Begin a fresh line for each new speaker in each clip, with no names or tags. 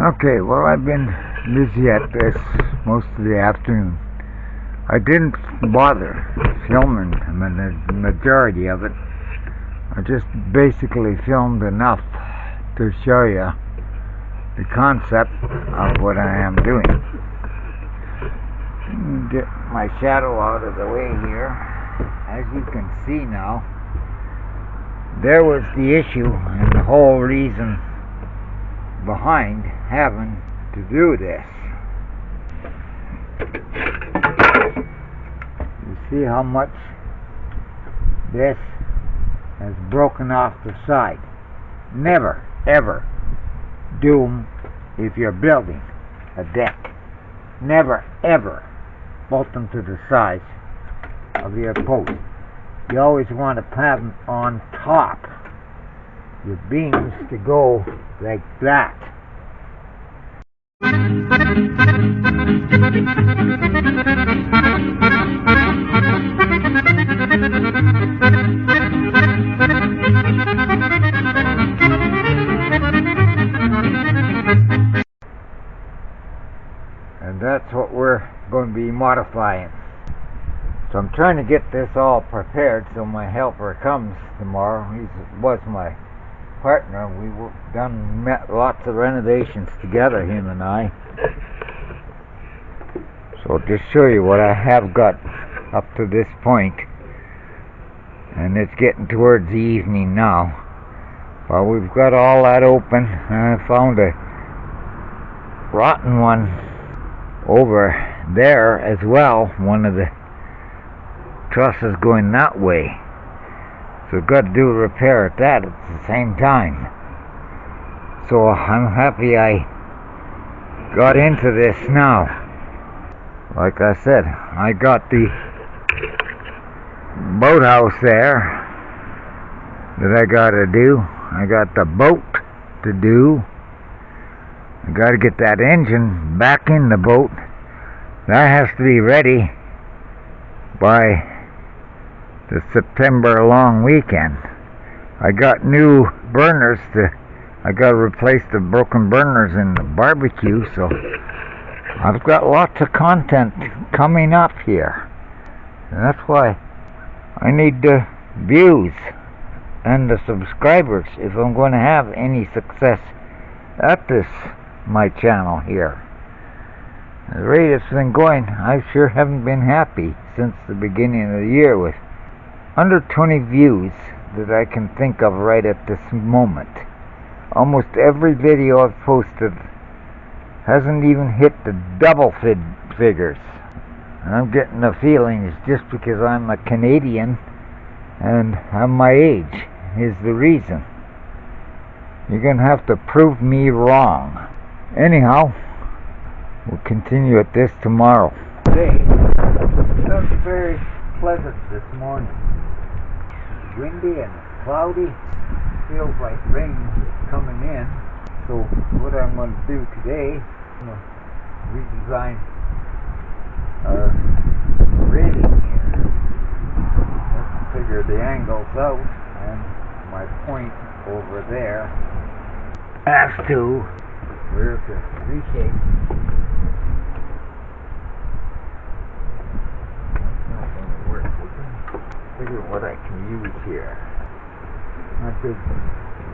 Okay, well, I've been busy at this most of the afternoon. I didn't bother filming the majority of it. I just basically filmed enough to show you the concept of what I am doing. Get my shadow out of the way here. As you can see now, there was the issue and the whole reason behind having to do this. You see how much this has broken off the side. Never ever do 'em if you're building a deck. Never ever bolt them to the sides of your post. You always want to have them on top. Your beams to go like that. And that's what we're going to be modifying. So I'm trying to get this all prepared so my helper comes tomorrow. He was my partner. We met lots of renovations together, him and I. So just show you what I have got up to this point. And it's getting towards the evening now. Well, we've got all that open. I found a rotten one over there as well. One of the trusses going that way. So I've got to do a repair at that at the same time. So I'm happy I got into this now. Like I said, I got the boathouse there that I got to do. I got the boat to do. I got to get that engine back in the boat. That has to be ready by the September long weekend. I got new burners I got to replace the broken burners in the barbecue, so I've got lots of content coming up here. And that's why I need the views and the subscribers if I'm going to have any success at this my channel here. The rate it's been going, I sure haven't been happy since the beginning of the year with under 20 views that I can think of right at this moment. Almost every video I've posted hasn't even hit the double figures. And I'm getting the feeling it's just because I'm a Canadian and I'm my age is the reason. You're going to have to prove me wrong. Anyhow, we'll continue at this tomorrow. Today, it was very pleasant this morning. Windy and cloudy. Feels like rain is coming in. So what I'm going to do today, I'm going to redesign our rating here. Let's figure the angles out and my point over there as to where to reshape. That's not going to work. We can figure what I can use here. Not big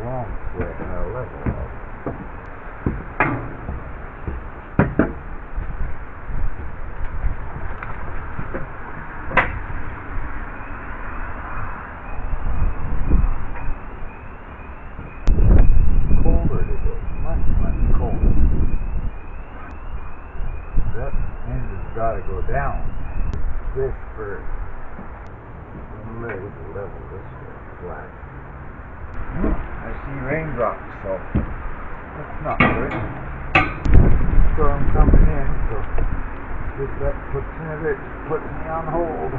long level. Colder today, much colder. That engine's got to go down. This first. Level this way, flat. I see raindrops, so that's not good. Storm coming in, so that puts me on hold.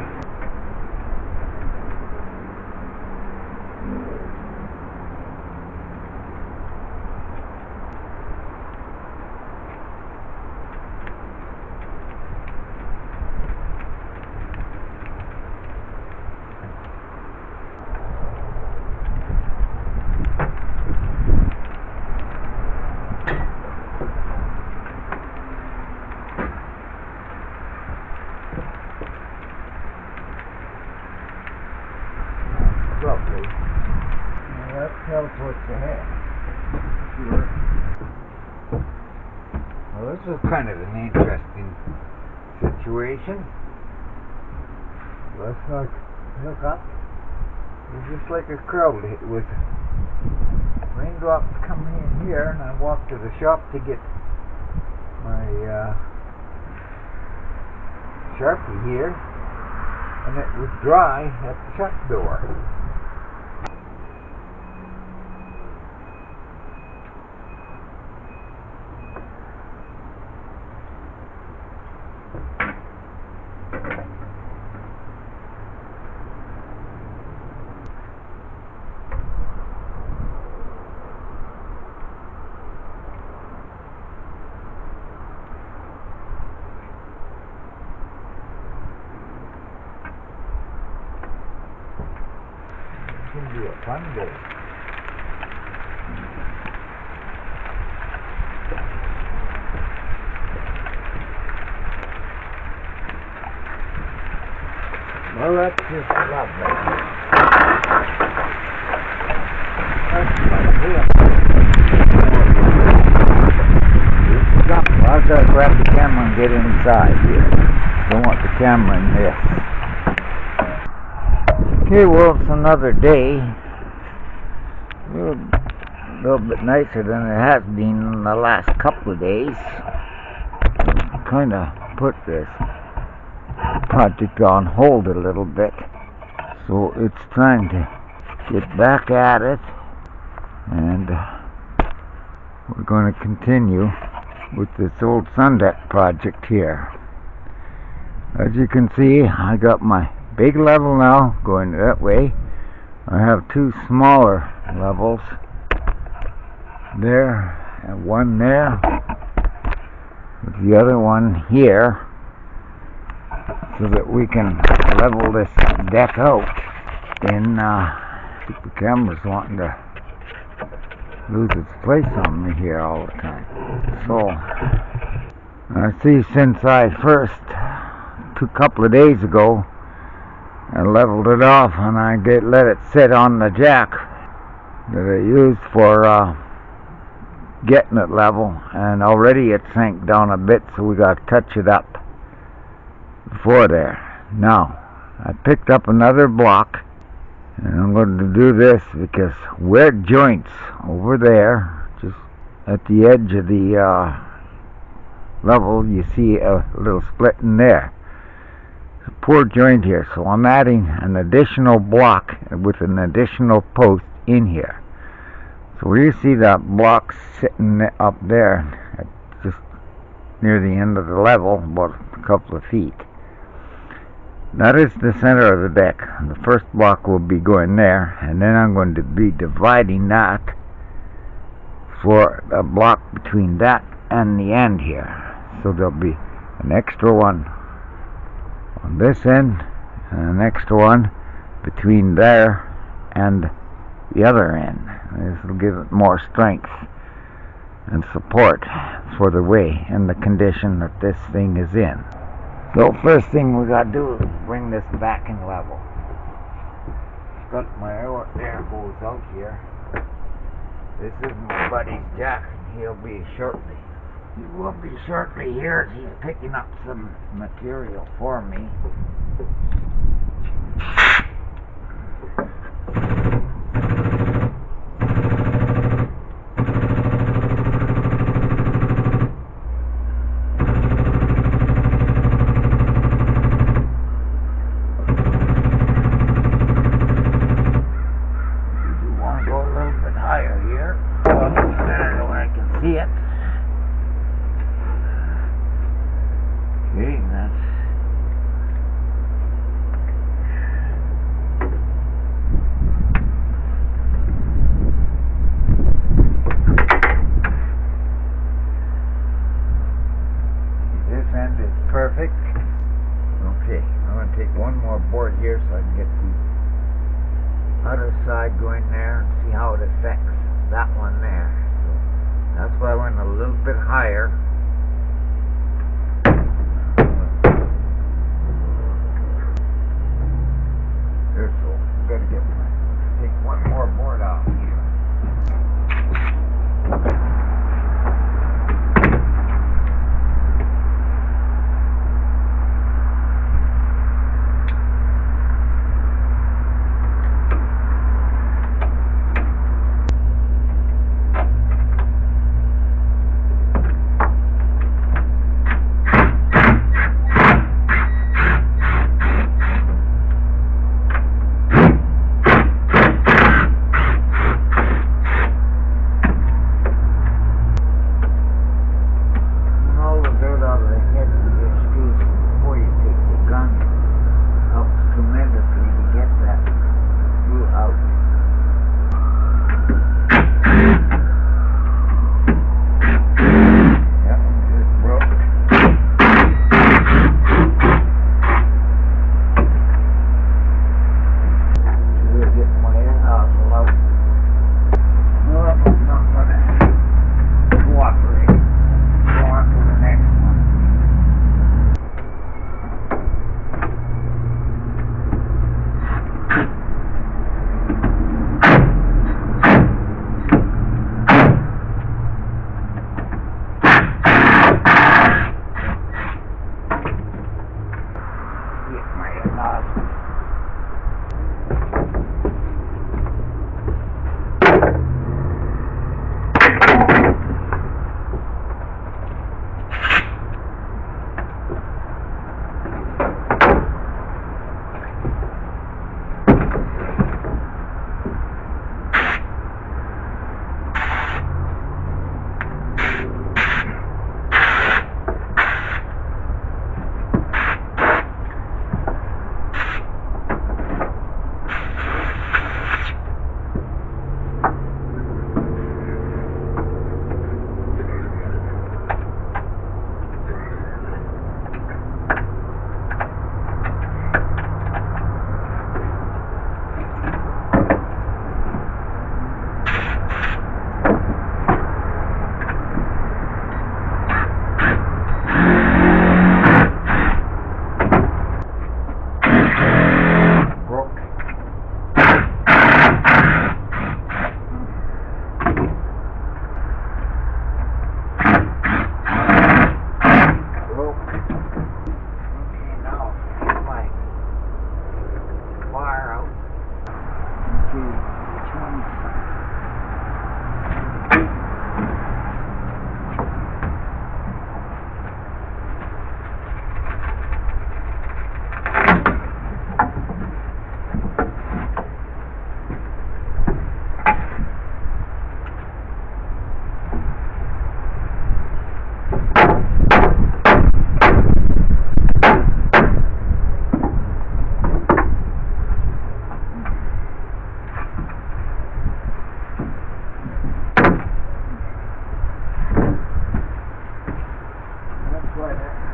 Well, this is kind of an interesting situation. Let's look up. It's just like a crowd. It was raindrops coming in here, and I walked to the shop to get my Sharpie here, and it was dry at the shop door. It's going to be a fun day. Well, that's just lovely. I've got to grab the camera and get inside here. Don't want the camera in this. Okay, well, it's another day. A little bit nicer than it has been in the last couple of days. Kind of put this project on hold a little bit, so it's time to get back at it, and we're going to continue with this old Sundeck project here. As you can see, I got my big level now going that way. I have two smaller levels there and one there, with the other one here, so that we can level this deck out. And the camera's wanting to lose its place on me here all the time. So I see, since I first a couple of days ago I leveled it off, and I let it sit on the jack that I used for getting it level, and already it sank down a bit, so we got to touch it up before there. Now I picked up another block, and I'm going to do this because where it joints over there, just at the edge of the level, you see a little split in there. It's a poor joint here, so I'm adding an additional block with an additional post in here. So where you see that block sitting up there, just near the end of the level, about a couple of feet, that is the center of the deck. The first block will be going there, and then I'm going to be dividing that for a block between that and the end here. So there'll be an extra one on this end, and an extra one between there and the other end. This will give it more strength and support for the way and the condition that this thing is in. So first thing we got to do is bring this back in level. Got my air goes out here. This is my buddy's jack. He'll be shortly. He will be shortly here as he's picking up some material for me. Perfect. Okay, I'm going to take one more board here so I can get the other side going there and see how it affects that one there. So that's why I went a little bit higher. There, so I've got to take one more board off here.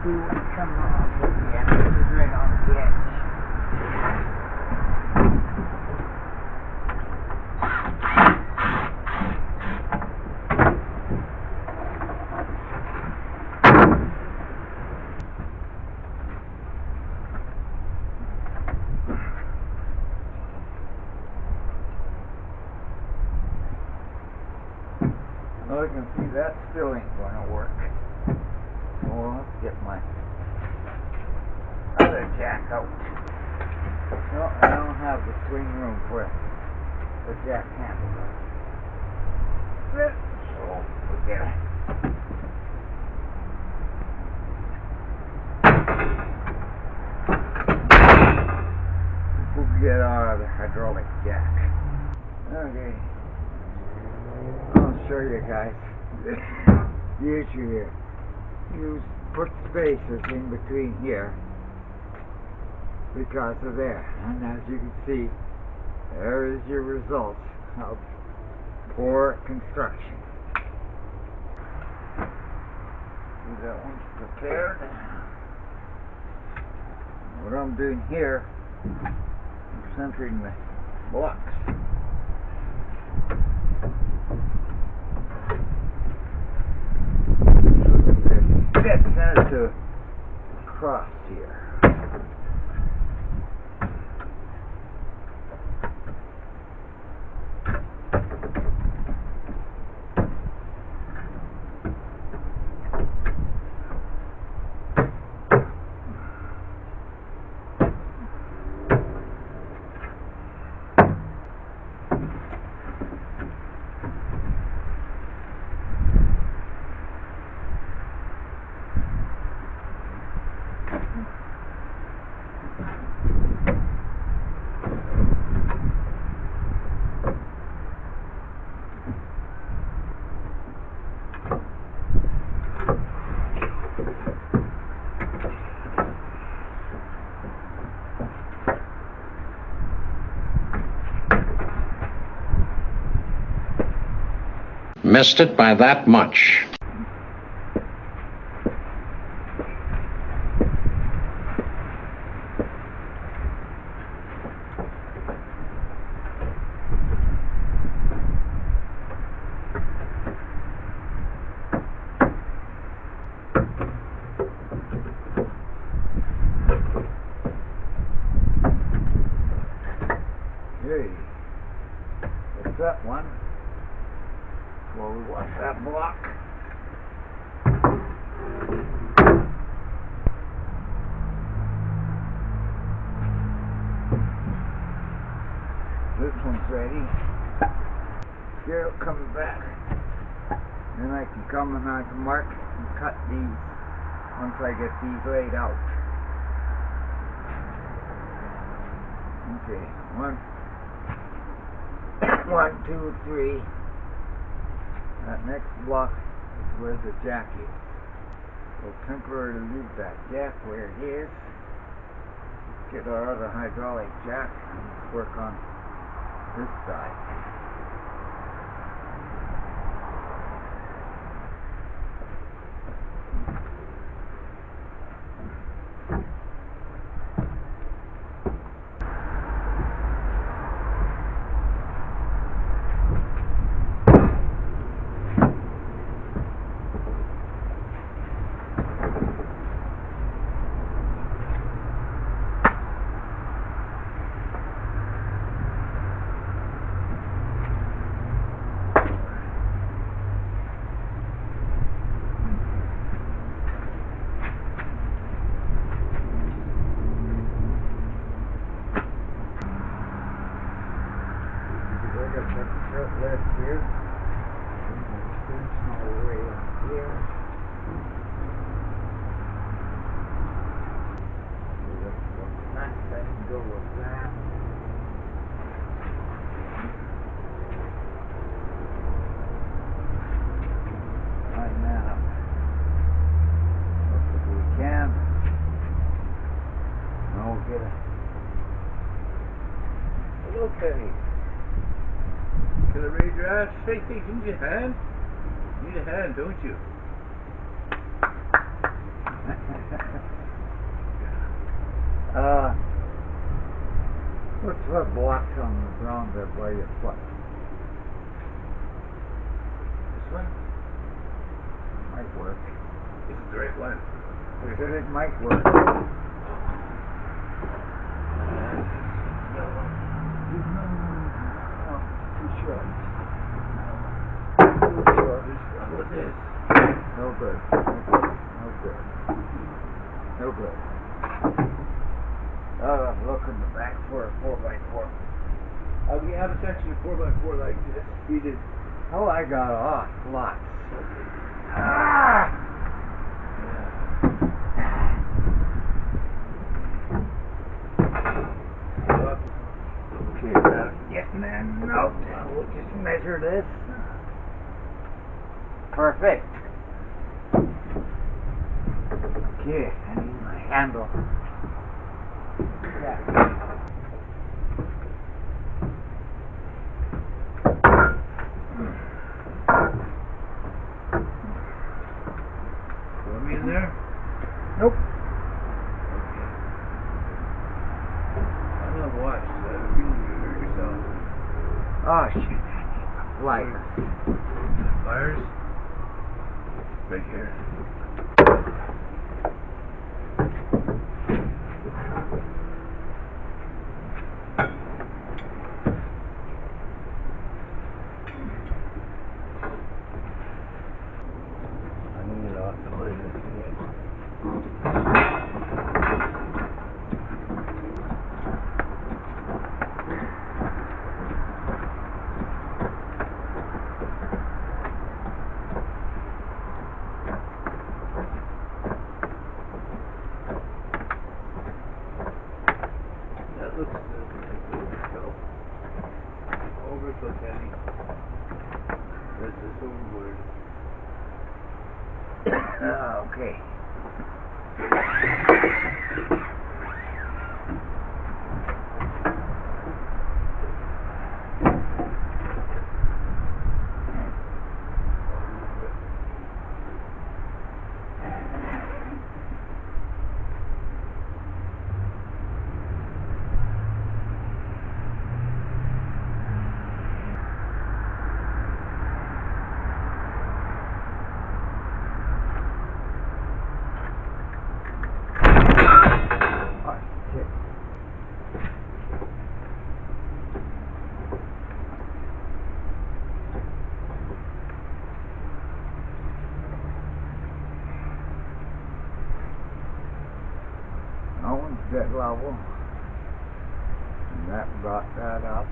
see what's coming off of the edge. It's right on the edge. Well, you can see that still ain't going to work. Well, let's get my other jack out. No, I don't have the swing room for the jack handle. So, forget it. We'll get out of the hydraulic jack. Okay. I'll show you guys the issue here. You put spacers in between here because of there, and as you can see, there is your results of poor construction. See, that one's prepared. What I'm doing here, I'm centering the blocks. Dead center to cross here.
Missed it by that much.
Hey, what's that one? Well, we want that block. This one's ready. Here it'll come back. Then I can come and I can mark and cut these once I get these laid out. Okay, one, two, three. That next block is where the jack is. We'll temporarily leave that jack where it is. Get our other hydraulic jack and let's work on this side. Left here, extension all the way up here. That can go with that. Right now, look if we can. Now we'll get a little penny.
Can I raise your ass? Hey, you need a hand? You need a hand, don't you?
What blocks on the ground there by your foot? This one? Might work.
This is the right one.
It might work. Too short. Too short.
What was this?
No good. No good. No good. Look in the back for a 4x4.
We have a section of 4x4 like this. We did.
Oh, I got off lots. Ah! Okay, now getting in. Nope. We'll just measure this. Perfect. Okay, I need my handle. Yeah.
Want me in there?
Nope.
Okay. I'm not watched. You hurt yourself.
Oh shit. Lighter.
Pliers? Right here. I'm gonna get off the line. That looks good. Go. Over so heavy. That's this overboard.
Okay. That one's dead level. And that brought that up.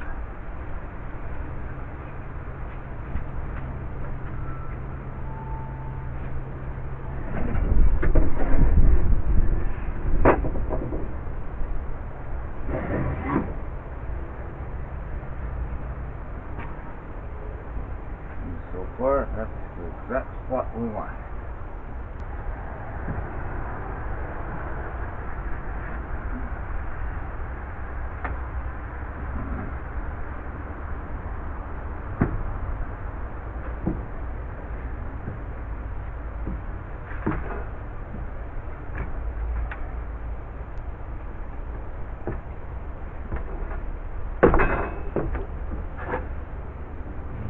And so far, that's what we want.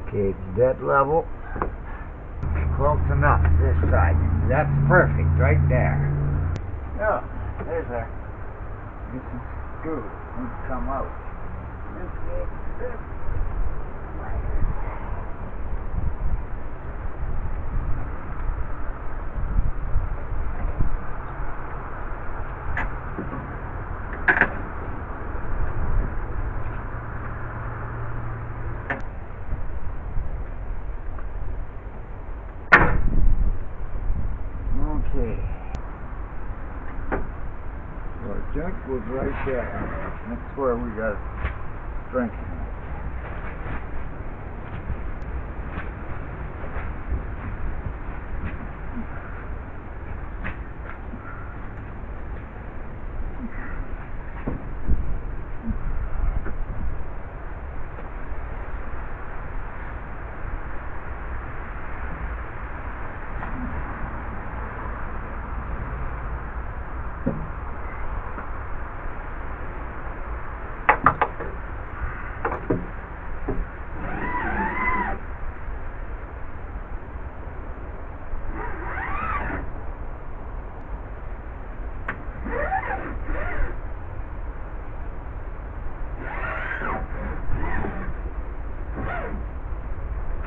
Okay, it's dead level. Close enough this side. That's perfect right there. Yeah, there's our missing screw. Need to come out. Okay, good. Okay. So our junk was right there. That's where we got to strengthen it.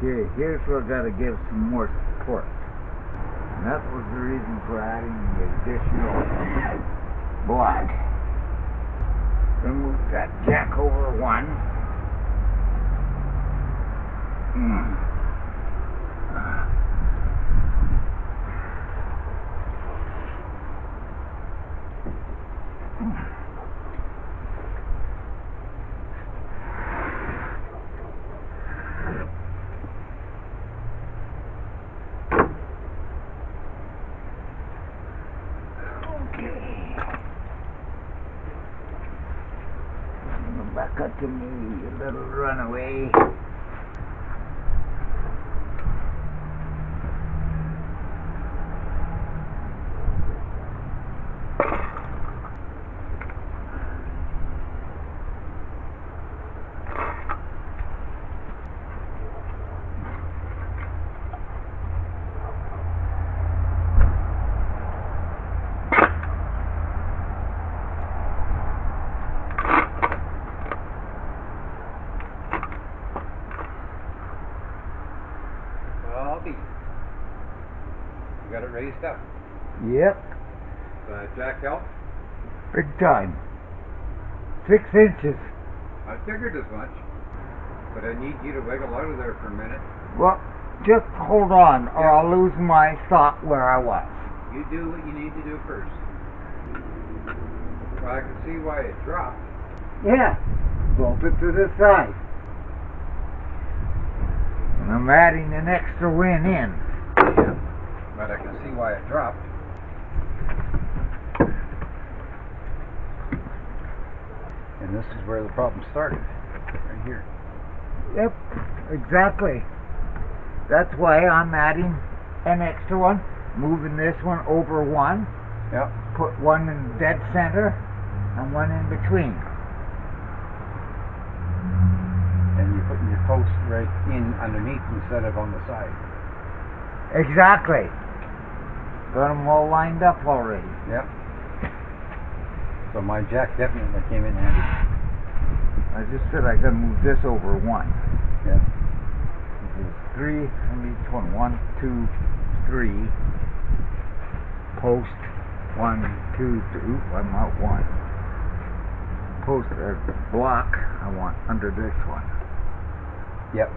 Okay, here's where I gotta give some more support. And that was the reason for adding the additional block. Gonna move that jack over one. Back up to me, you little runaway.
You got it raised up.
Yep.
Jack help?
Big time. 6 inches.
I figured as much. But I need you to wiggle out of there for a minute.
Well, just hold on or I'll lose my thought where I was.
You do what you need to do first. Well, I can see why it dropped.
Yeah. Bolt it to the side. And I'm adding an extra win in.
Yeah. But I can see why it dropped. And this is where the problem started. Right here.
Yep, exactly. That's why I'm adding an extra one. Moving this one over one.
Yep.
Put one in dead center and one in between.
And you're putting your post right in underneath instead of on the side.
Exactly. Got them all lined up already.
Yep. So my jack definitely came in handy.
I just said I gotta move this over one.
Yeah.
This is 3 on each one. 1, 2, 3. Post 1, 2, 3. Oop, I'm out one. Post block I want under this one.
Yep.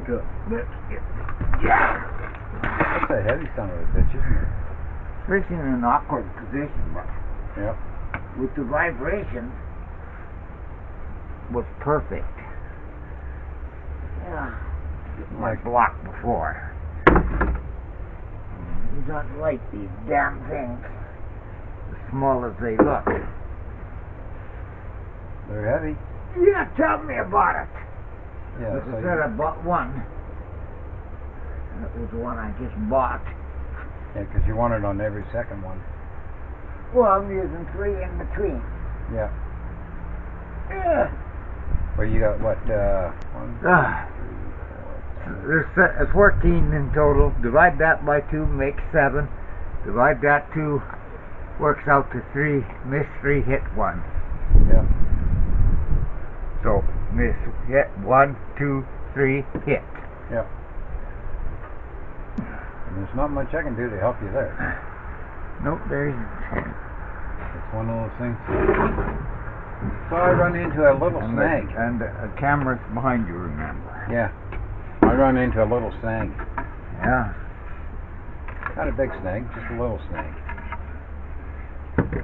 So let's get jack.
That's a heavy son of a bitch, isn't it?
Especially in an awkward position, but
Yep.
with the vibration was perfect. Yeah. My block before. You don't like these damn things. As small as they look.
They're heavy.
Yeah, tell me about it.
Yeah.
As
So
I said, I bought one. That was the one I just bought.
yeah, because you want it on every second one.
Well, I'm using 3 in between.
Yeah.
Yeah.
Well, you got what? 1, 2, 3, 4.
There's 14 in total. Divide that by 2 makes 7. Divide that 2 works out to 3. Miss 3, hit 1.
Yeah.
So miss, hit 1, 2, 3, hit.
Yeah. And there's not much I can do to help you there.
Nope, there isn't.
It's one of those things. So I run into a little snag.
And the camera's behind you, remember.
Yeah. I run into a little snag.
Yeah.
Not a big snag, just a little snag.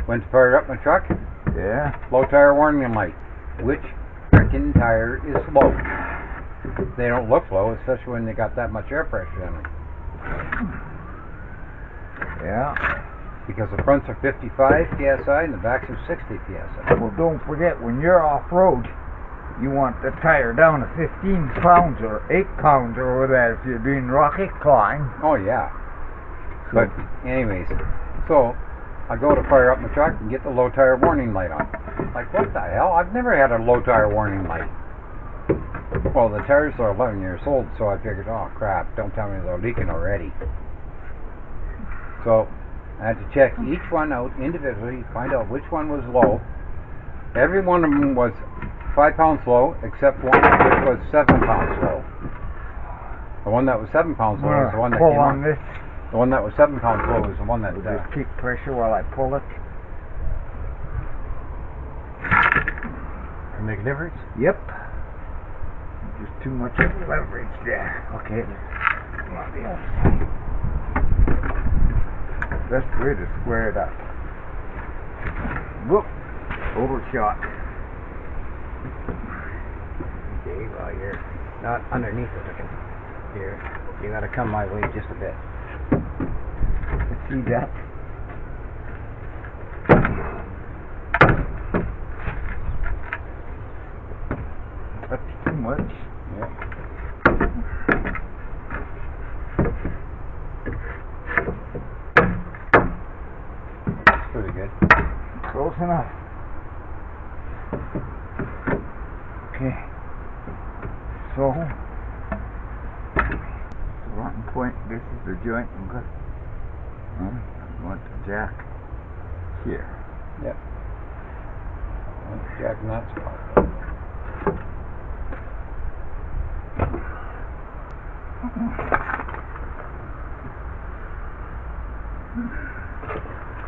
Went to fire up my truck.
Yeah.
Low tire warning light. Which frickin' tire is low? They don't look low, especially when they got that much air pressure in them.
Yeah.
Because the fronts are 55 psi and the backs are 60 psi.
Well, don't forget, when you're off-road, you want the tire down to 15 pounds or 8 pounds or whatever if you're doing rocket climb.
Oh yeah.
So,
But anyways, so I go to fire up my truck and get the low tire warning light on. Like, what the hell? I've never had a low tire warning light. Well, the tires are 11 years old, so I figured, oh crap, don't tell me they're leaking already. So I had to check each one out individually, find out which one was low. Every one of them was 5 pound slow, except one which was 7 pound slow. The one that was 7 pound slow is the one that
pull
came
on
on.
this.
The one that was 7 pound slow is the one that.
Just keep pressure while I pull it.
Make a difference?
Yep. Just too much leverage there. Okay. Come on the other side. Best way to square it up. Whoop. Overshot.
Okay, well you're not underneath it again. You gotta come my way just a bit.
See that? That's too much.
Yeah. That's pretty good.
Close enough. Okay. So, the rotten point, this is the joint I'm going to jack here.
Yep. Jack nuts.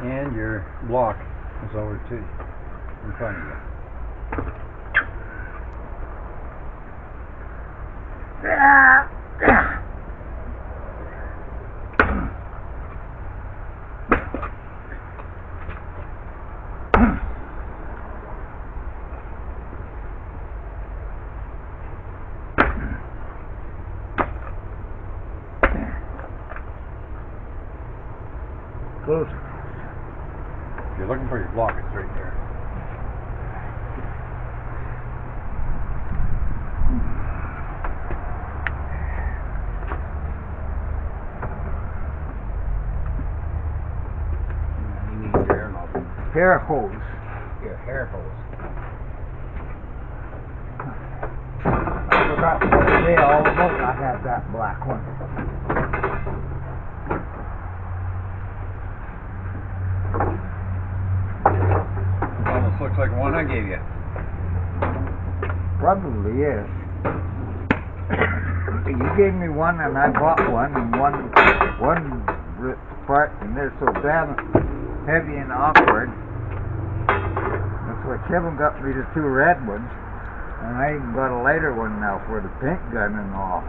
And your block is over too, in front of you.
Close.
If you're looking for your block, it's right there.
You need your hair hose.
Hair hose.
Your hair hose.
I forgot to say all about I had that black one.
Almost looks like the one I gave you.
Probably is. You gave me one and I bought one, and one part, and they're so damn heavy and awkward. That's why Kevin got me the 2 red ones, and I even got a lighter one now for the paint gun and all.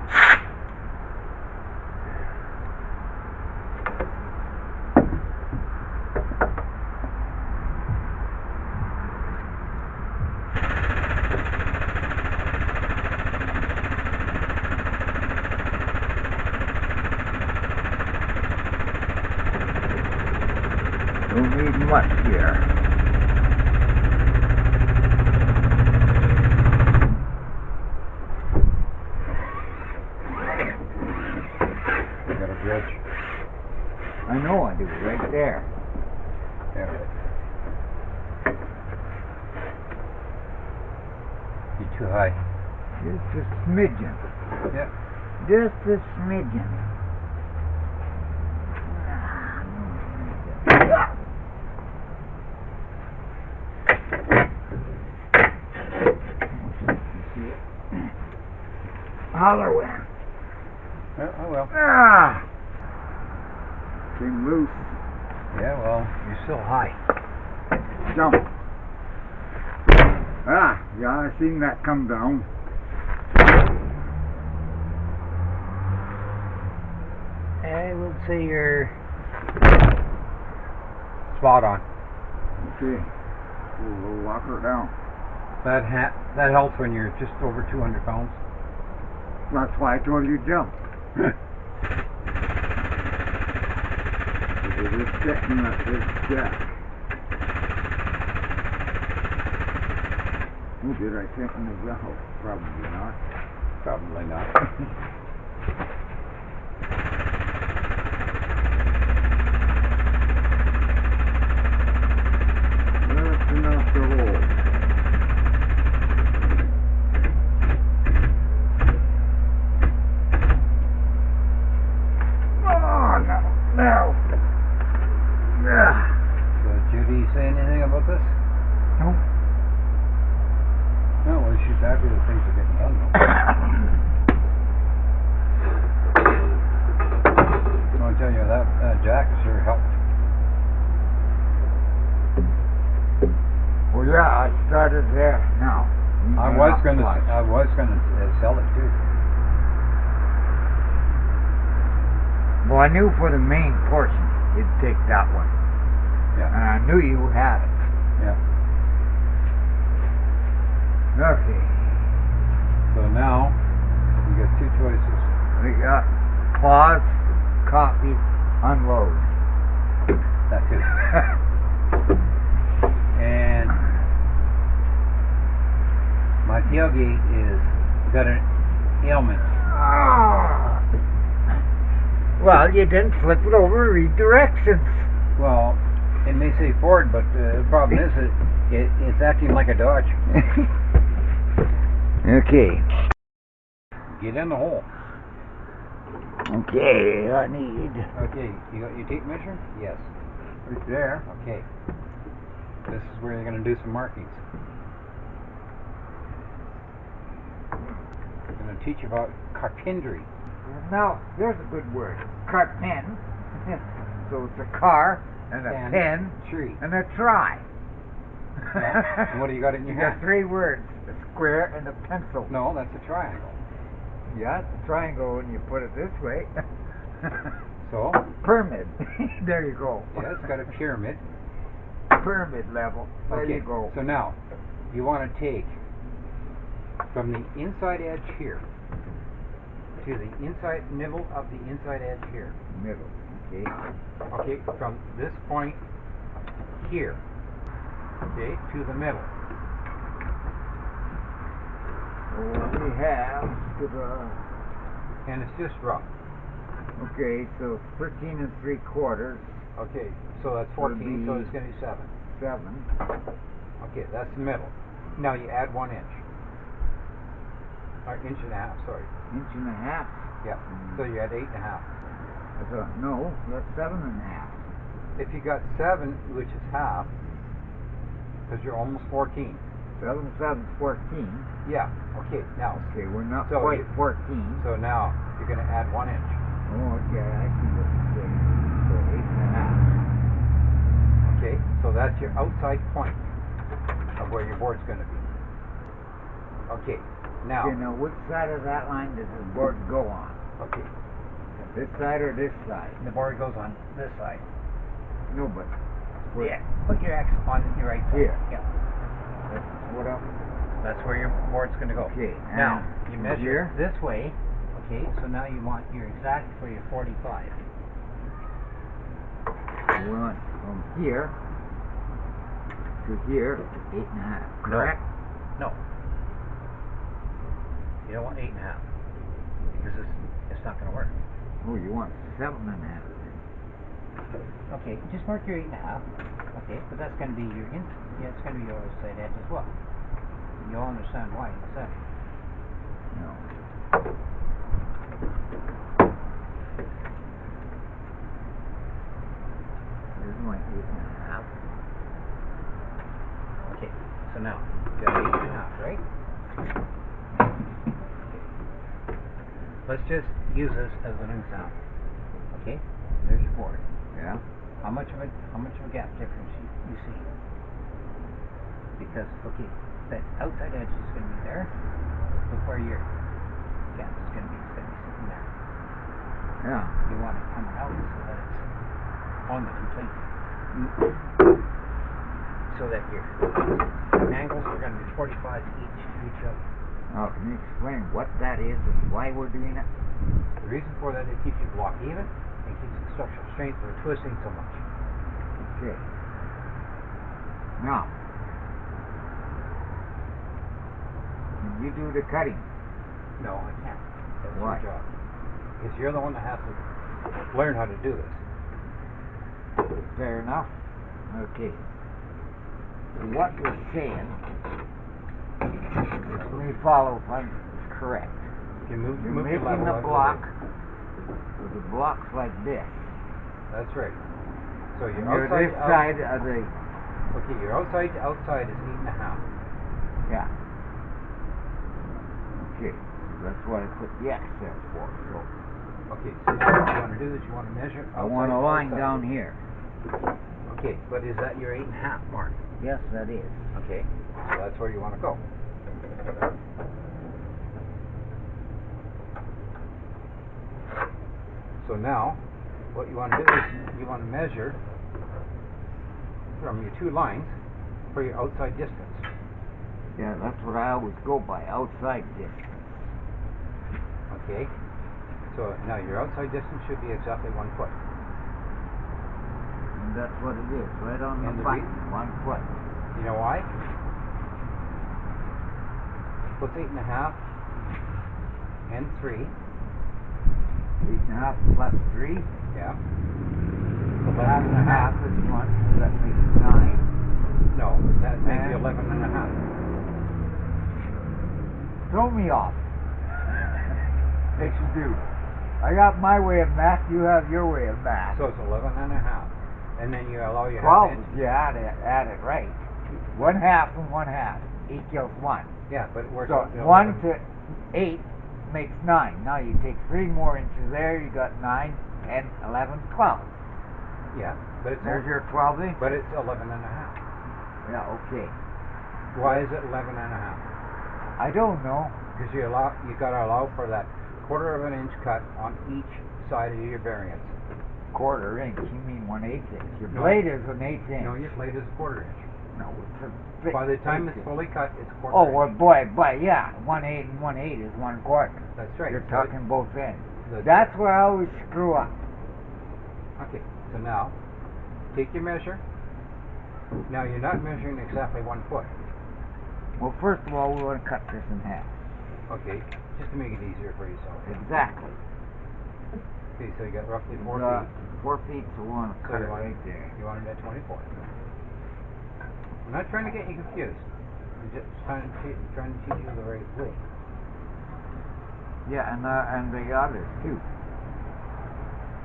Don't need much here.
You got a bridge.
I know I do, right there.
Yeah. You're too high.
Just a smidgen.
Yeah.
Just a smidgen. Holler wind.
Yeah, oh well.
Ah! Came loose.
Yeah, well, you're still high.
Jump. Ah, yeah, I seen that come down.
I would say you're spot on.
Okay. We'll lock her down.
That helps when you're just over 200 pounds.
That's why I told you jump. It is sitting at this jack. Oh, did I tighten the belt? Probably not.
Probably not.
That's enough to hold. No.
So, Judy say anything about this?
Nope.
No, well, that jack sure helped.
Well, yeah, I started there. Now,
I was gonna sell it too.
Well, I knew for the main portion, you'd take that one.
Yeah.
And I knew you had it.
Yeah.
Okay.
So now you got two choices.
We got pause, copy, unload.
That too. And my tailgate is got an ailment.
Well, you didn't flip it over, read directions.
Well, it may say Ford, but the problem is it's acting like a Dodge.
Okay.
Get in the hole.
Okay, I need.
Okay, you got your tape measure? Yes.
Right there.
Okay. This is where you're going to do some markings. I'm going to teach you about carpentry.
Now, there's a good word. Carpen. So it's a car and a pen
tree.
and a try.
Yeah. And what do you got in your
You
hand?
got three words. A square and a pencil.
No, that's a triangle.
Yeah, it's a triangle when you put it this way.
So?
Pyramid. There you go.
Yeah, it's got a pyramid.
Pyramid level. There
Okay,
you go.
so now, you want to take from the inside edge here to the inside nibble of the inside edge here.
Middle. Okay.
Okay, from this point here, okay, to the middle.
What we have to the.
And it's just rough.
Okay, so 13 3/4.
Okay, so that's 14, so
Would
it's going to be 7.
7.
Okay, that's the middle. Now you add 1 inch. Or inch and a half, sorry.
Inch and a half.
Yeah, so you add 8 and a half.
I thought, no, that's 7 and a half.
If you got 7, which is half, because you're almost 14.
7 7 14.
Yeah, okay, now.
Okay, we're not
So
quite
you-
14.
So now you're going to add 1 inch.
Oh, okay, I see what you're saying. So 8 and a half.
Okay, so that's your outside point of where your board's going to be. Okay, now.
Okay, now which side of that line does the board go on?
Okay,
This side or this side?
the board goes on this side.
No, but.
Yeah, put your X on your right side.
Here.
Yeah,
That's what I'm.
that's where your board's going to go.
Okay,
Now,
and
you measure
here?
this way. Okay, so now you want your exact for your 45.
We went from here to here, 8 and a half, correct?
No. You don't want 8 and a half. Because it's not going to work.
Oh, you want 7 and a half.
Okay, just mark your 8 and a half. Okay, but that's going to be your yeah, it's going to be your outside edge as well. You'll understand why in a second.
No. Here's my 8 and a half.
Okay, so now you got 8 and a half, right? Let's just use this as an example. Okay, there's your board.
Yeah.
How much of a gap difference you see? Because okay, that outside edge is going to be there. Look where your gap is going to be. It's going to be sitting there.
Yeah.
You want it coming out so that it's on the complete. So that your angles are going to be 45 each to each other.
Now, can you explain what that is and why we're doing it?
The reason for that is it keeps your block even and keeps the structural strength from twisting so much.
Okay. Now, can you do the cutting?
No, I can't. That's
Why?
your job. Because you're the one that has to learn how to do this.
Fair enough. Okay. So what we're saying, let me follow if I'm correct.
You move,
You're
move your
making
level
the
out of
block
way.
with the blocks like this.
That's right. So
And
your
you're
outside
this side of the.
Okay, your outside to outside is 8 and a half.
Yeah. Okay. That's what I put the X there for. So
Okay, so what you want to do is you want to measure.
I want a line
outside.
down here.
Okay, but is that your 8.5 mark?
Yes, that is.
Okay, so that's where you want to go. So now, what you want to do is you want to measure from your two lines for your outside distance.
Yeah, that's what I always go by, outside distance.
Okay, so now your outside distance should be exactly 1 foot.
And that's what it is, right on the
And the
button,
re-
1 foot.
You know why? What's 8.5 and 3?
8.5 plus 3.
Yeah.
So 11.5 is 1, so that makes 9.
No, that makes
And-
11.5.
Throw me off. Yes, you do. I got my way of math, you have your way of math.
So it's 11.5. And then you allow your
12
half inch.
if you add it right. 1/2 and 1/2 equals 1.
Yeah, but it works
So
out to
1
11.
to 8 makes 9. Now you take 3 more inches there, you got 9, 10, 11, 12.
Yeah, but it's
There's your 12 inches.
but it's 11.5.
Yeah, okay.
Why is it 11.5?
I don't know.
Because you gotta allow for that 1/4 of an inch cut on each side of your variance.
1/4 inch, you mean 1/8 inch. Your
No.
blade is an 1/8 inch.
No, your blade is 1/4 inch.
No, it's a bit
By the time
inch.
it's fully cut, it's 1/4
Oh,
inch.
well, boy, yeah, 1/8 and 1/8 is 1/4.
That's right.
You're
So
talking both ends.
the-
That's where I always screw up.
Okay, so now, take your measure. Now you're not measuring exactly 1 foot.
Well, first of all, we want to cut this in half.
Okay, just to make it easier for yourself.
Exactly.
Okay, so you got roughly 4
Uh,
feet.
4 feet, so we want to
So
cut
you
it
want,
right there.
you want it at 24. I'm not trying to get you confused. I'm just trying to teach you the right way.
Yeah, and the others too.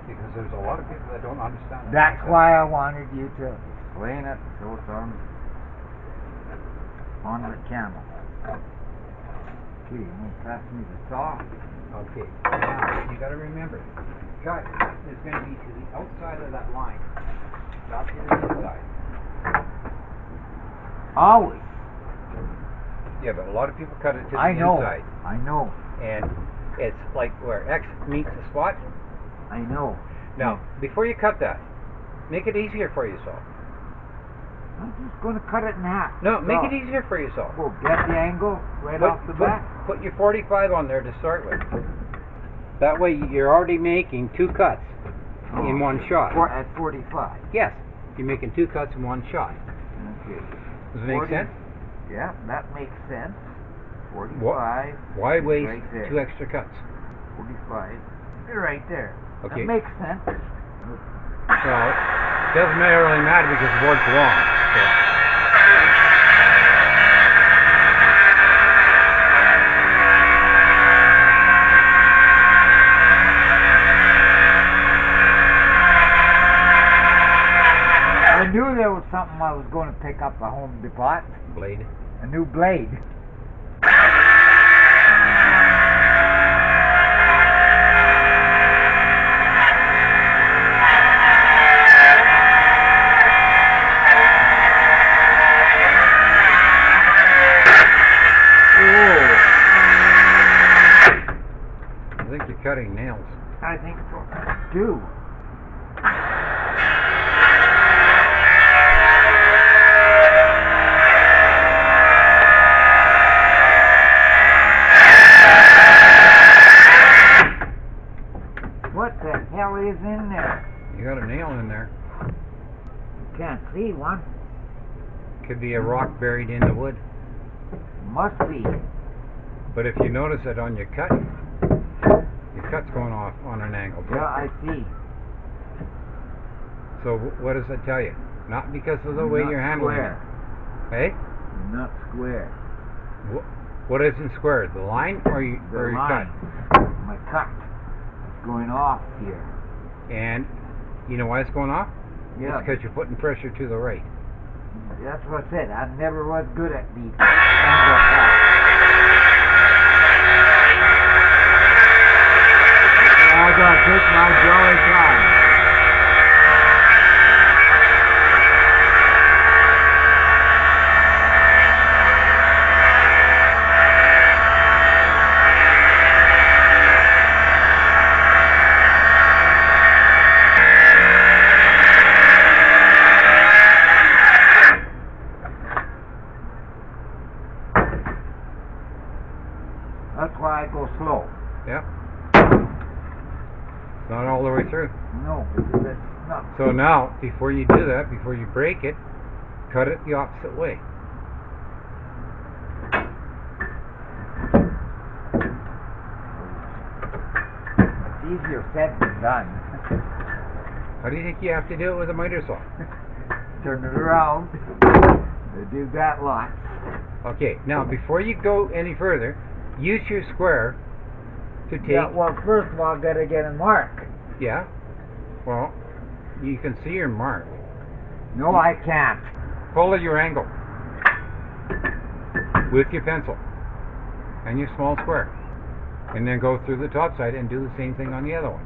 Because there's a lot of people that don't understand that.
That's
concept.
why I wanted you to explain it so it's on the camera. Okay, you want to pass me the saw?
Okay, now you got to remember, cut is going to be to the outside of that line, not to the inside.
Always.
Yeah, but a lot of people cut it to the
I know.
inside.
I know.
And it's like where X meets the spot.
I know.
Now, before you cut that, make it easier for yourself.
I'm just going to cut it in half.
No, make
So,
it easier for yourself.
Well, get the angle right off the bat.
Put your 45 on there to start with. That way you're already making 2 cuts in one shot.
At 45.
Yes, you're making 2 cuts in one shot.
Okay.
Does it make
40
sense?
Yeah, that makes sense. 45.
Why waste
right there.
2 extra cuts?
45. You're right there.
Okay.
That makes sense.
Well, it doesn't really matter because the board's long. So.
I knew there was something I was going to pick up a Home Depot.
Blade.
A new blade.
I think you're cutting nails.
I think so. Do. What the hell is in there?
You got a nail in there.
Can't see one.
Could be a rock buried in the wood.
Must be.
But if you notice it on your cut's going off on an angle. too.
Yeah, I see.
So what does that tell you? Not because of the way
Not
you're handling
square.
it. Hey?
Not square.
What isn't square? The line or your
line.
cut?
My cut is going off here.
And you know why it's going off?
Yeah.
It's because you're putting pressure to the right.
That's what I said. I never was good at the angle cut. I gotta take my jolly time. That's why I go slow.
Yep. It's not all the way through.
No, because it's not.
So now, before you do that, before you break it, cut it the opposite way.
It's easier said than done.
How do you think you have to do it with a miter saw?
Turn it around. They do that lot.
Okay, now before you go any further, use your square to take...
Yeah, well, first of all, I gotta get a mark.
Yeah? Well, you can see your mark.
No, I can't.
Follow your angle with your pencil and your small square. And then go through the top side and do the same thing on the other one.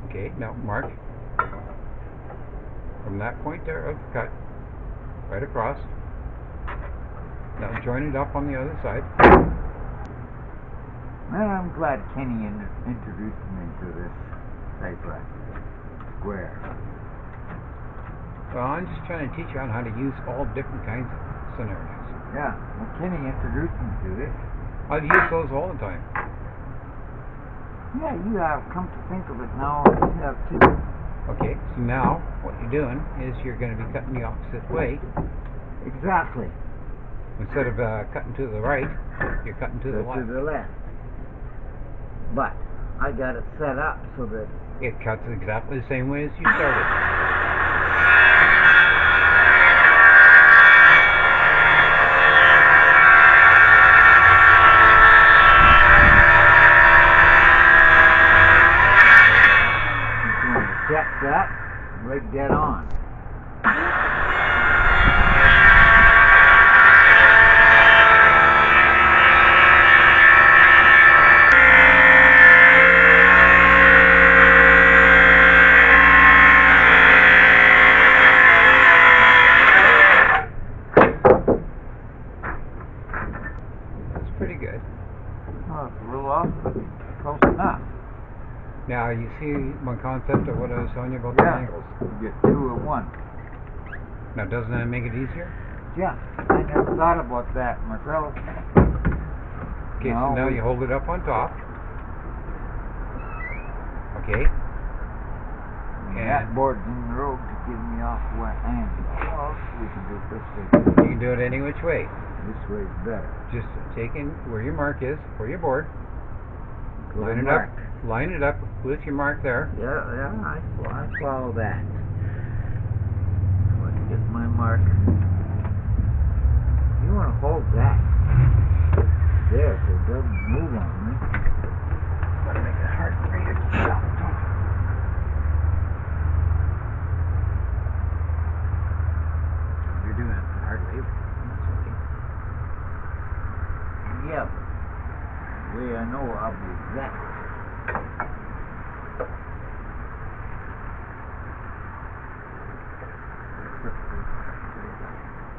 Okay, now mark from that point there of the cut right across. Now join it up on the other side.
Well, I'm glad Kenny introduced me to this type of square.
Well, I'm just trying to teach you on how to use all different kinds of scenarios.
Yeah, well, Kenny introduced me to this.
I've used those all the time.
Yeah, you have come to think of it now. You have too.
Okay, so now what you're doing is you're going to be cutting the opposite way.
Exactly.
Instead of cutting to the right, you're cutting to the
To
left.
the left. But I got it set up so that
It cuts exactly the same way as you started.
I'm going to check that right dead on.
Pretty good.
Oh, it's a little off, but close enough.
Now you see my concept of what I was telling you about the angles.
You get two at once.
Now doesn't that make it easier?
Yeah, I never thought about that myself.
Okay,
No,
so now
we-
you hold it up on top. Okay.
And that board's in the road to get me off the wet hand. Well, we can do it this way.
You can do it any which way.
This way's better.
Just take in where your mark is for your board.
Put a
Line it
mark.
up. Line it up with your mark there.
Yeah, I follow that. Let's get my mark. You want to hold that there so it doesn't move on me.
Gotta make it hard for me to jump. You're doing it the hard way. That's okay.
Yeah, but the way I know I'll be exact.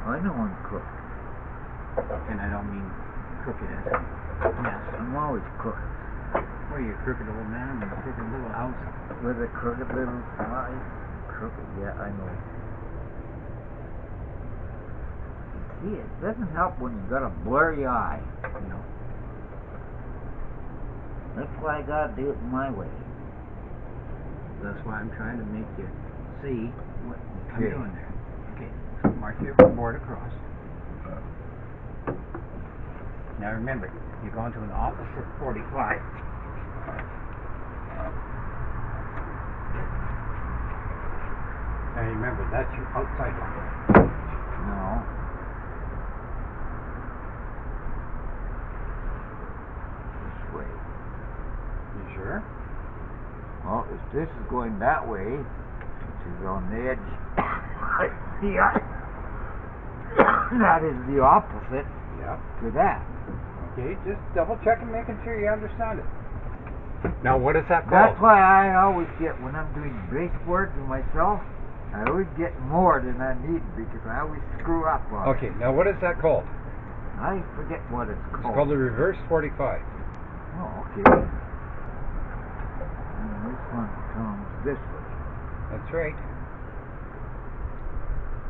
I know I'm crooked.
And I don't mean crooked as a mess.
I'm always crooked.
Or you're a crooked old man in a crooked little house.
With a crooked little eye. Crooked, yeah, I know. See, it doesn't help when you got a blurry eye.
You know.
That's why I gotta do it my way.
That's why I'm trying to make you see what I'm
Okay.
doing there. Okay. So mark your board across. Now remember, you're going to an opposite 45. Now remember, that's your outside line.
No. This way.
You sure?
Well, if this is going that way, which is on the edge, yeah, that is the opposite
Yeah.
to that.
Okay, just double checking, making sure you understand it.
Now, what is that called?
That's why I always get, when I'm doing brace work to myself, I always get more than I need because I always screw up on it.
Okay, now what is that called?
I forget what it's called.
It's called the reverse 45.
Oh, okay. And this one comes this way.
That's right.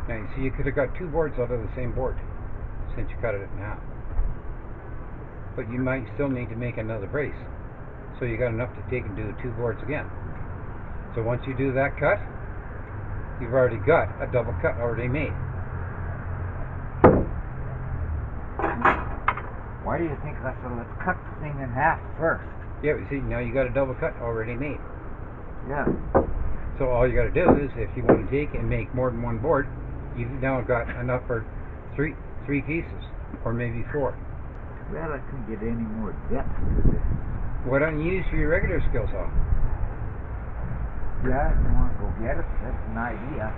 Now, you see, you could have got two boards out of the same board since you cut it in half. But you might still need to make another brace. So you got enough to take and do two boards again. So once you do that cut, you've already got a double cut already made.
Why do you think I said let's cut the thing in half first?
Yeah, you see, now you got a double cut already made.
Yeah.
So all you got to do is, if you want to take and make more than one board, you've now got enough for three pieces, or maybe four.
Well, I couldn't get any more depth to this.
Why don't you use your regular skill saw?
Yeah, if you want to go get it, that's an idea.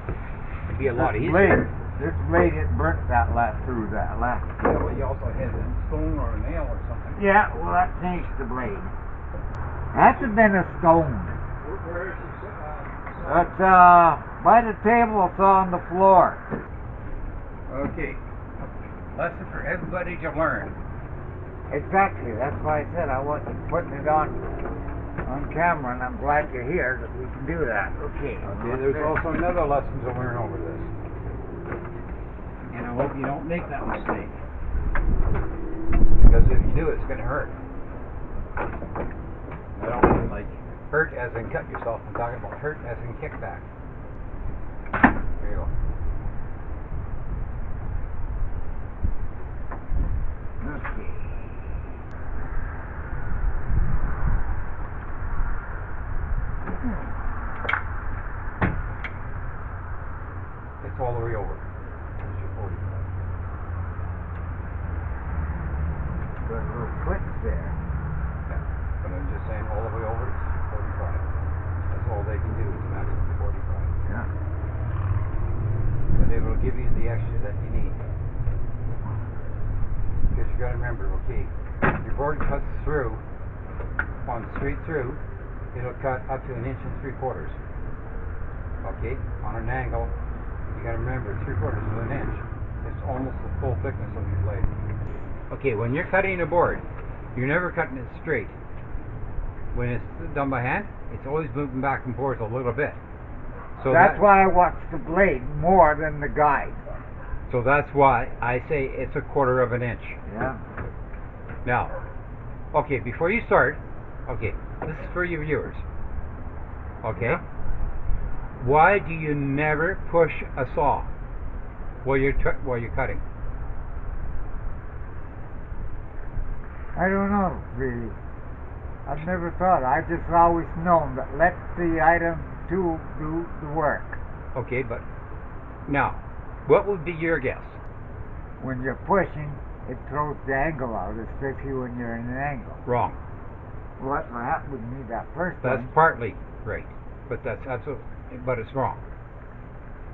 It'd be a lot
This
easier.
This blade, it burnt that last through that last.
Yeah, but you also had a stone or a nail or something.
Yeah, well, that changed the blade. That's been a stone.
Where is it?
That's by the table. It's on the floor.
Okay. Lesson for everybody to learn.
Exactly. That's why I said I wasn't putting it on camera, and I'm glad you're here that we can do that. Okay.
Okay. There's also another lesson to learn over this, and I hope you don't make that mistake. Because if you do, it's going to hurt. I don't mean like hurt as in cut yourself. I'm talking about hurt as in kickback. There you go.
Okay.
It's all the way over. There's your 45.
Got a little clicks there.
Yeah. But I'm just saying all the way over is 45. That's all they can do is maximum 45.
Yeah.
But they will give you the extra that you need. Because you got to remember, okay, your board cuts through, on straight through, it'll cut up to 1 3/4 inches. Okay, on an angle, you got to remember 3/4 of an inch. It's almost the full thickness of your blade. Okay, when you're cutting a board, you're never cutting it straight. When it's done by hand, it's always moving back and forth a little bit. So
that's why I watch the blade more than the guide.
So that's why I say it's 1/4 inch.
Yeah.
Now, okay, before you start, okay, this is for your viewers. Okay?
Yeah.
Why do you never push a saw while you're cutting?
I don't know, really. I've never thought. I've just always known that let the item tool do the work.
Okay, but now, what would be your guess?
When you're pushing, it throws the angle out, especially when you're in an angle.
Wrong.
Well, that's what happened with me that first
That's
time.
partly right, but but it's wrong.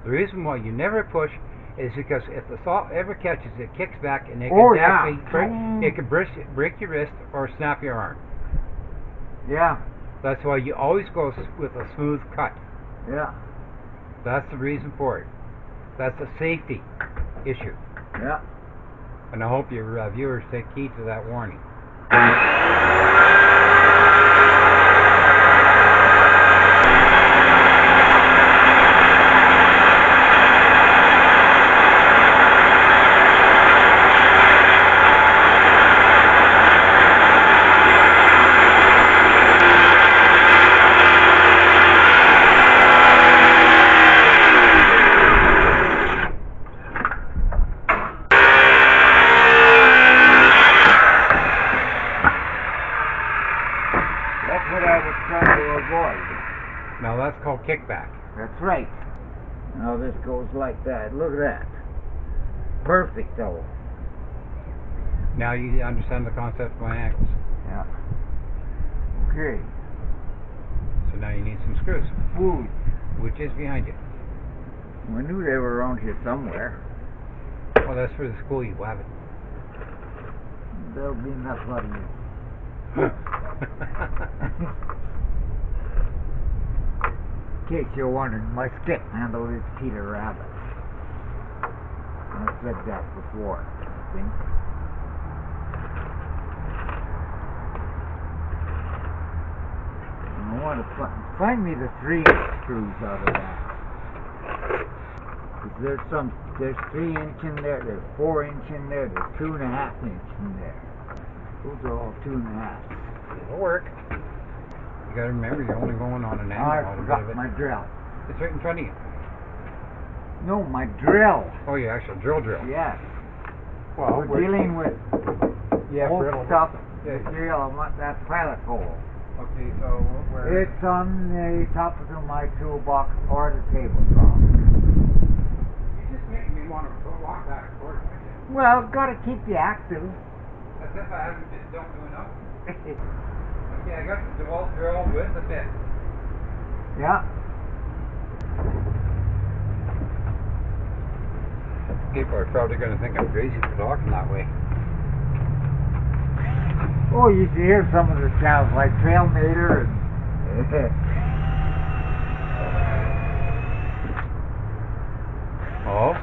The reason why you never push is because if the saw ever catches it, kicks back, and it can break your wrist or snap your arm.
Yeah.
That's why you always go with a smooth cut.
Yeah.
That's the reason for it. That's a safety issue.
Yeah.
And I hope your viewers take heed to that warning.
That's what I was trying to avoid.
Now that's called kickback.
That's right. Now this goes like that. Look at that. Perfect, though.
Now you understand the concept of my ankles.
Yeah. Okay.
So now you need some screws,
Food.
which is behind you.
I knew they were around here somewhere.
Well, that's for the school you have it.
There'll be enough of you. In case you're wondering, my stick handle is Peter Rabbit. I've said that before, I think. I want to find me the 3-inch screws out of that. 'Cause there's 3-inch in there, there's 4-inch in there, there's 2.5-inch in there. Those are all 2.5.
It'll work. You gotta remember, you're only going on an angle.
I forgot my drill.
It's right in front of you.
No, my drill.
Oh, yeah, actual drill.
Yes.
Well,
we're dealing with old
brittle
stuff.
Yeah.
Material. I want that pilot hole.
Okay, so where?
It's on the top of my toolbox or the tabletop.
You just make me want to walk back and forth again.
Well, gotta keep you active.
As if I haven't been don't do enough. Okay, I got the DeWalt drill with the bit.
Yeah.
People are probably going to think I'm crazy for talking that way.
Oh, you should hear some of the sounds like Trailmater and
Oh?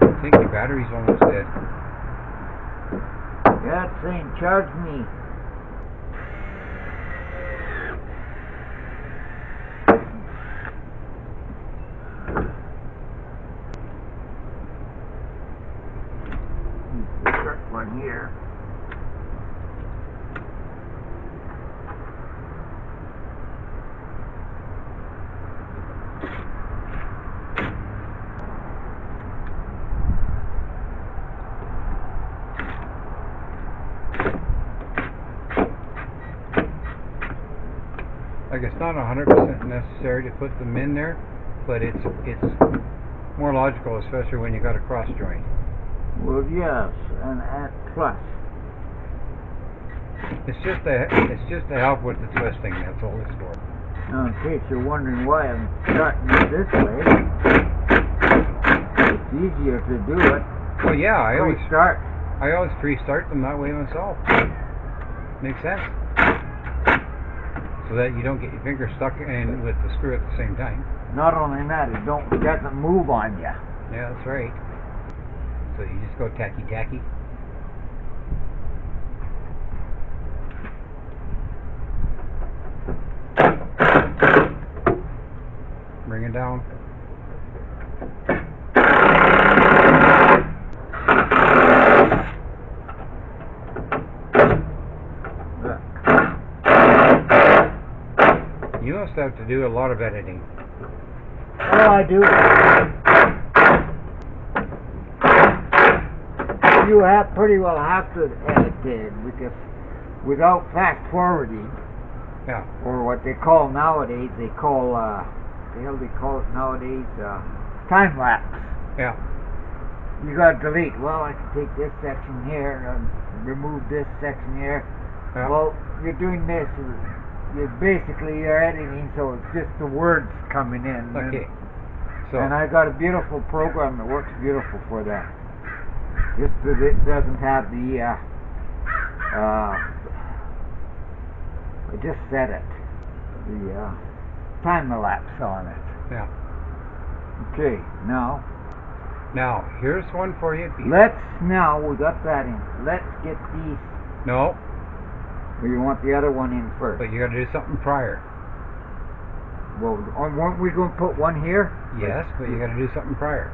I think the battery's almost dead.
yeah, it's saying charge me. One here.
Like, it's not 100% necessary to put them in there, but it's more logical, especially when you got a cross joint.
Well, yes, and at plus.
It's just to help with the twisting. That's all it's for.
Now, in case you're wondering why I'm starting it this way, it's easier to do it.
Well, yeah, I always pre-start them that way myself. Makes sense. So that you don't get your finger stuck in with the screw at the same time.
Not only that, it doesn't move on you.
Yeah, that's right. So you just go tacky. Bring it down. You must have to do a lot of editing.
Oh, I do. You pretty well have to edit it, because without fast forwarding,
Yeah.
or what they call nowadays, the hell they call it nowadays, time lapse.
Yeah.
You gotta delete. Well, I can take this section here and remove this section here.
Yeah.
Well, you're doing this. You're editing, so it's just the words coming in.
Okay.
And I got a beautiful program that works beautiful for that. Just that it doesn't have the I just set it. The time elapse on it.
Yeah.
Okay, now
here's one for you.
we got that in. Let's get these.
No,
Or you want the other one in first?
but you got to do something prior.
Well, weren't we going to put one here?
Yes, but you got to do something prior.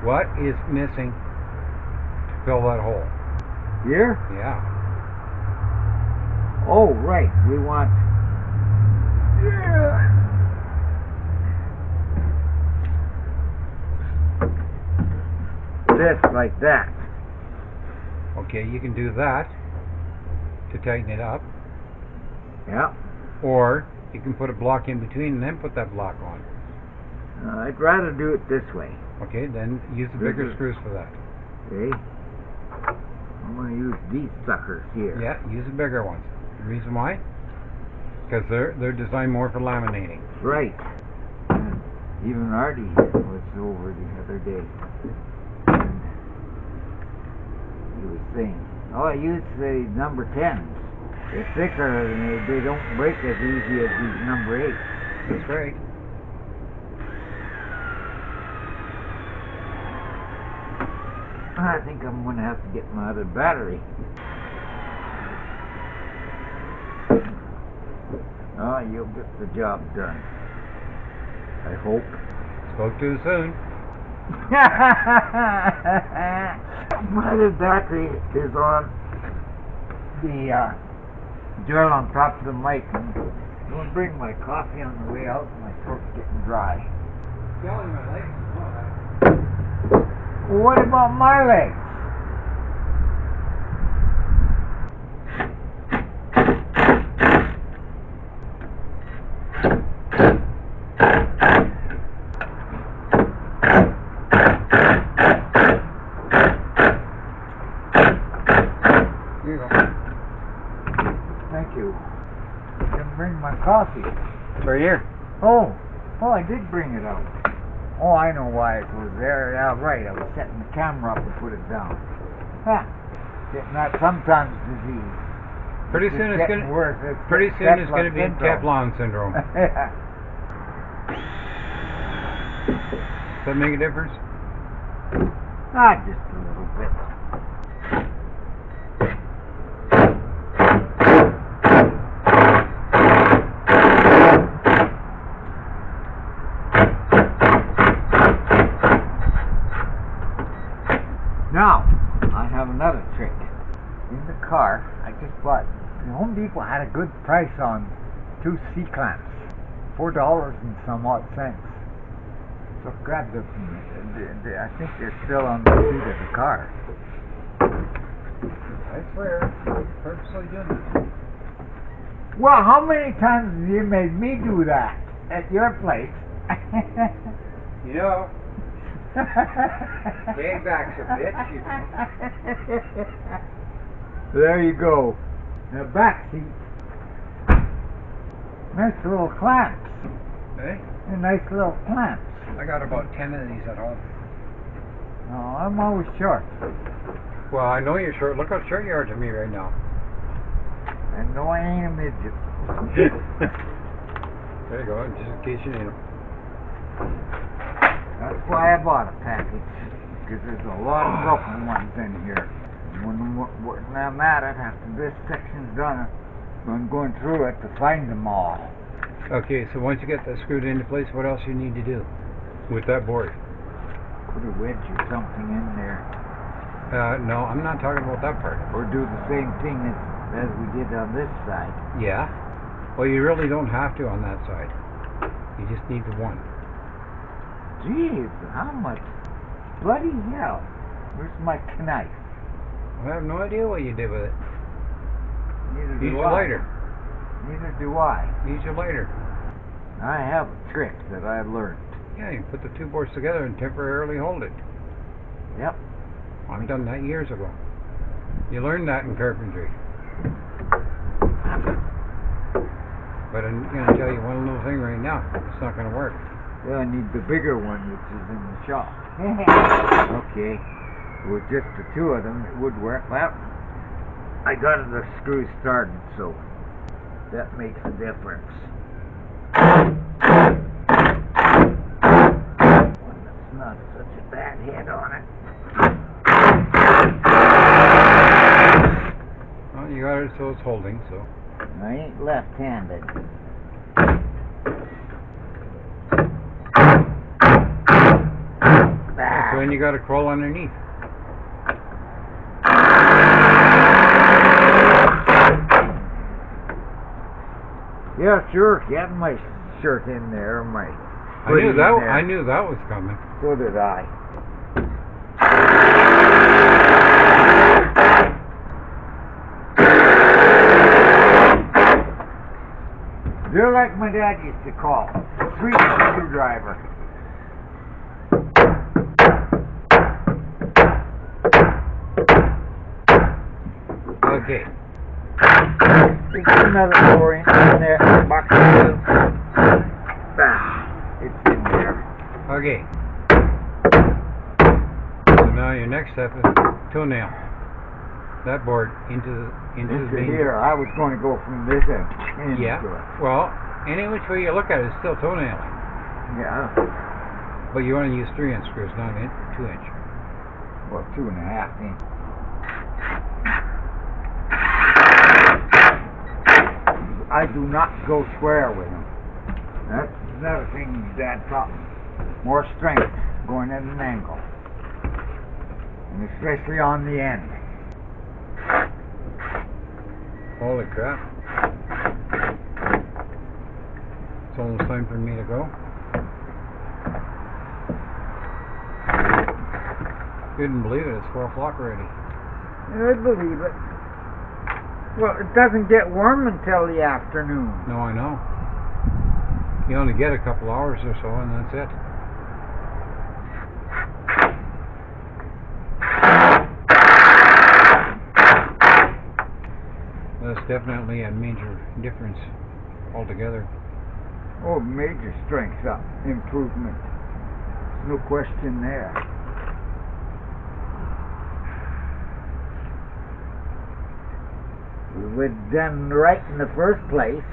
What is missing to fill that hole?
Here?
Yeah.
Oh, right. We want. This like that.
Okay, you can do that to tighten it up,
Yeah.
or you can put a block in between and then put that block on.
I'd rather do it this way.
Okay, then use the bigger screws for that.
Okay. I'm going to use these suckers here.
Yeah, use the bigger ones. The reason why? Because they're designed more for laminating.
Right. And even Artie was over the other day. And he was saying. Oh, I use the number 10s. They're thicker and they don't break as easy as these number 8s.
That's right.
I think I'm going to have to get my other battery. Oh, you'll get the job done. I hope.
Spoke too soon.
My other battery is on the drill on top of the mic. I'm going to bring my coffee on the way out. My throat's getting dry.
Yelling my legs.
What about my legs?
Here you go.
Thank you. I can bring my coffee.
It's right here.
Oh, I did bring it out. Oh, I know why it was there. Yeah, right. I was setting the camera up and put it down. Ha! Getting that sometimes disease.
Pretty soon it's
getting
gonna.
worse.
Pretty soon it's gonna be Teflon syndrome. Does that make a difference?
Just a little bit. Now, I have another trick. In the car, I just bought, Home Depot had a good price on 2 C-clamps. $4 and some odd cents. So I grabbed them. I think they're still on the seat of the car.
I swear, purposely did it.
Well, how many times have you made me do that at your place?
You know, gangback's a bitch, you know.
There you go. The back seat. Nice little clamps.
Hey,
They're nice little clamps.
I got about 10 of these at home.
Oh, I'm always short.
Well, I know you're short. Look how short you are to me right now.
And no, I ain't a midget.
There you go, just in case you need them.
That's why I bought a package. Because there's a lot of broken ones in here. When I'm at it, after this section's done, I'm going through it to find them all.
Okay, so once you get that screwed into place, what else you need to do with that board?
Put a wedge or something in there.
No, I'm not talking about that part.
Or do the same thing as we did on this side.
Yeah. Well, you really don't have to on that side. You just need the one.
Jeez, how much? Bloody hell. Where's my knife?
I have no idea what you did with it.
Neither
Use
do
your
I.
lighter.
Neither do I.
Use your lighter.
I have a trick that I learned.
Yeah, you put the two boards together and temporarily hold it.
Yep.
I've done that years ago. You learn that in carpentry. But I'm going to tell you one little thing right now. It's not going to work.
Yeah, I need the bigger one, which is in the shop. Okay. With just the two of them, it would work. Well, I got the screw started, so that makes a difference. One that's not such a bad head on it.
Well, you got it so it's holding, so.
I ain't left-handed.
So then you got to crawl underneath.
Yeah, sure. Getting my shirt in there, my
I knew
hoodie in
that.
there.
I knew that was coming.
So did I. You're like my dad used to call, a sweet screwdriver.
Okay.
There's another 4-inch in there, box of two. It's in there.
Okay. So now your next step is toenail.
that board into the main.
here. I was going to go from this end into
Yeah.
it.
Well, any which way you look at it, it's still toenailing.
Yeah.
But you want to use 3-inch screws, not 2-inch.
Well, 2.5 inch. I do not go square with them. That's another thing Dad taught me. More strength going at an angle. And especially on the end.
Holy crap. It's almost time for me to go. Couldn't believe it, it's 4 o'clock already.
I believe it. Well, it doesn't get warm until the afternoon.
No, I know. You only get a couple hours or so and that's it. That's definitely a major difference altogether.
Oh, major strength improvement. No question there. We were done right in the first place.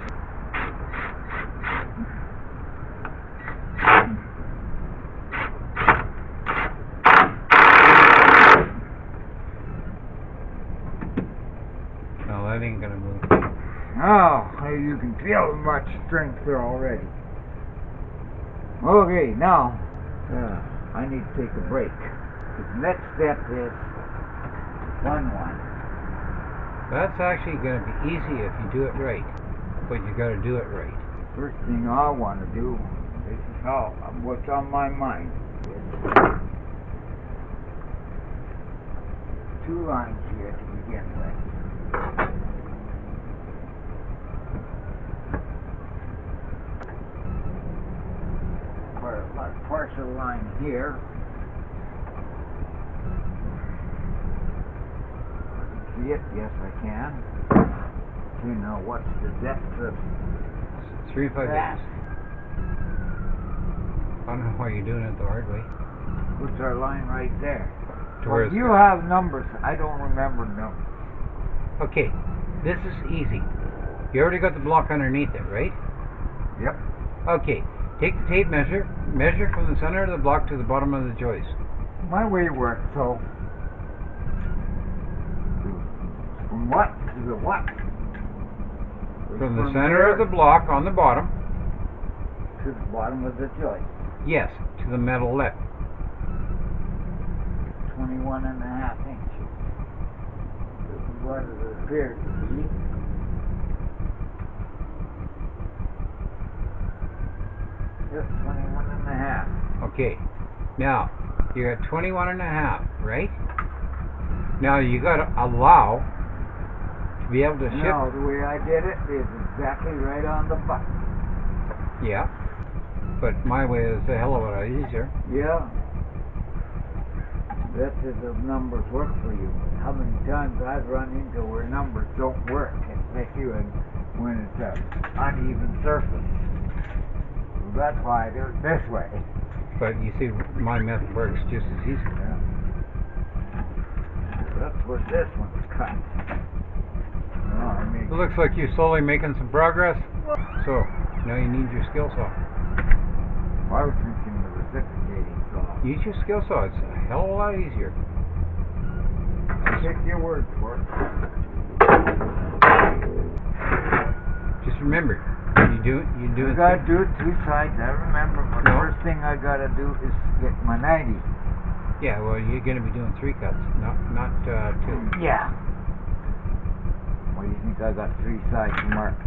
No, that ain't gonna move.
Oh, you can feel much strength there already. Okay, now I need to take a break. The next step is 1-1.
That's actually gonna be easy if you do it right. But you gotta do it right.
First thing I want to do, this is what's on my mind. Two lines here to begin with. A partial line here. See it? Yes, I can. You know what's the depth of
3-5-8.
that?
I don't know why you're doing it the hard way.
What's our line right there?
To where
Well,
it's
you
got-
have numbers. I don't remember numbers.
Okay, this is easy. You already got the block underneath it, right?
Yep.
Okay, take the tape measure, measure from the center of the block to the bottom of the joist.
My way works, so from what to the what?
From the center of the block on the bottom,
to the bottom of the joist.
yes, to the metal lip.
21.5 inches. This is what it appears to be. Just 21.5.
Okay, now you got 21.5, right? Now you got to allow to be able to ship.
No, the way I did it is exactly right on the button.
Yeah, but my way is a hell of a lot easier.
Yeah. That's if the numbers work for you. How many times I've run into where numbers don't work, especially when it's an uneven surface. So that's why I do it this way.
But you see, my method works just as easy.
Yeah. That's where this one's cut. Oh, I mean,
It looks like you're slowly making some progress. So now you need your skill saw.
I was thinking the reciprocating saw.
Use your skill saw. It's a hell of a lot easier.
I'll take your word for it.
Just remember, you do
I
it.
gotta do it two sides. I remember. But the
No.
first thing I gotta do is get my 90.
Yeah, well, you're going to be doing 3 cuts, not 2.
Yeah. Well, you think I got 3 sides marked?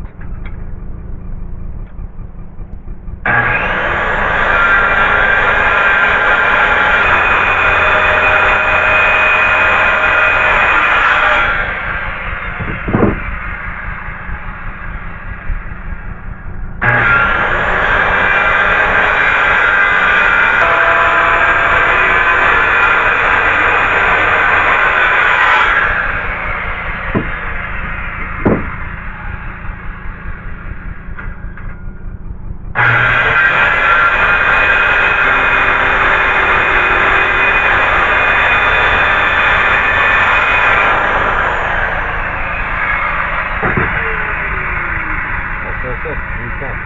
That's it. 3 cups.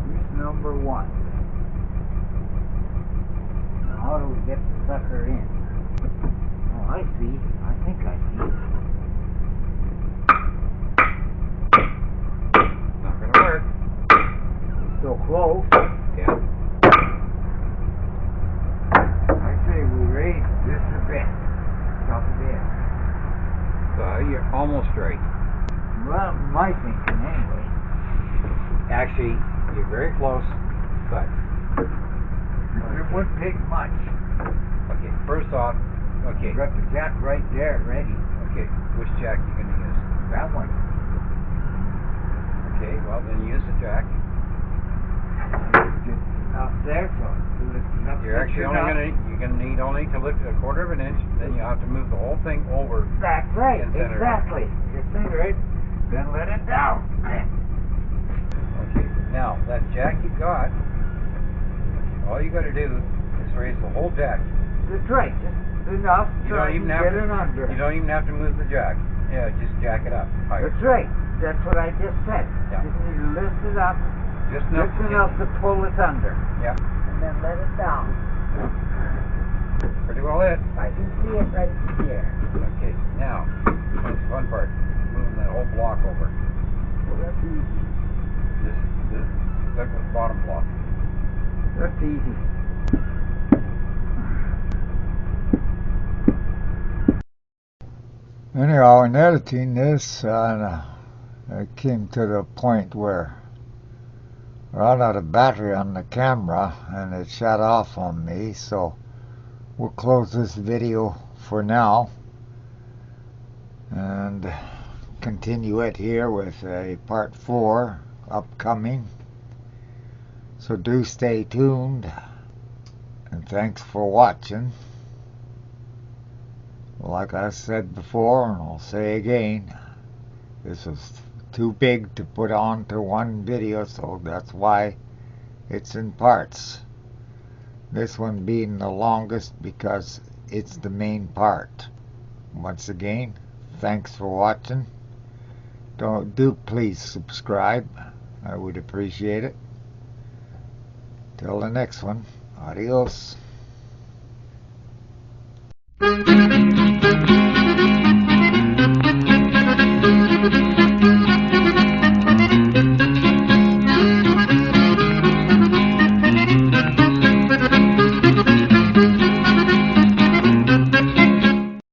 Use number 1. Now how do we get the sucker in? Oh, I see. I think I see.
Not gonna work.
So close.
Yeah.
I say we raise this a bit. Top of it.
So you're almost right.
Well, my thinking anyway.
Actually, you're very close, but
It wouldn't take much.
okay. First off, okay,
Got the jack right there ready.
okay. Which jack you gonna use?
That one.
Okay, well then use the jack.
Just up there, so lift it up.
You're actually
just
only
enough.
you're gonna need only to lift it 1/4 of an inch. Then you have to move the whole thing over.
That's right.
And center it.
Exactly. You center it. Then let it down.
Okay. Now that jack you got, all you got to do is raise the whole jack.
That's right. Just enough.
You
so
don't
I
even
can
have
get
to.
it under.
You don't even have to move the jack. Yeah, just jack it up higher.
That's right. That's what I just said.
Yeah.
Just need to lift it up.
Just enough.
Just enough to pull it under.
Yeah.
And then let it down.
Pretty well it.
I can see it right here.
Okay. Now, that's the fun part. Moving that whole block over.
Well, that's easy.
This look at the bottom block.
That's easy. Anyhow, in editing this, I came to the point where I ran out of battery on the camera and it shut off on me, so we'll close this video for now and continue it here with a part 4 upcoming. So do stay tuned, and thanks for watching. Like I said before, and I'll say again, this was too big to put onto one video, so that's why it's in parts. This one being the longest because it's the main part. Once again, thanks for watching. Do please subscribe. I would appreciate it. Till the next one, adios.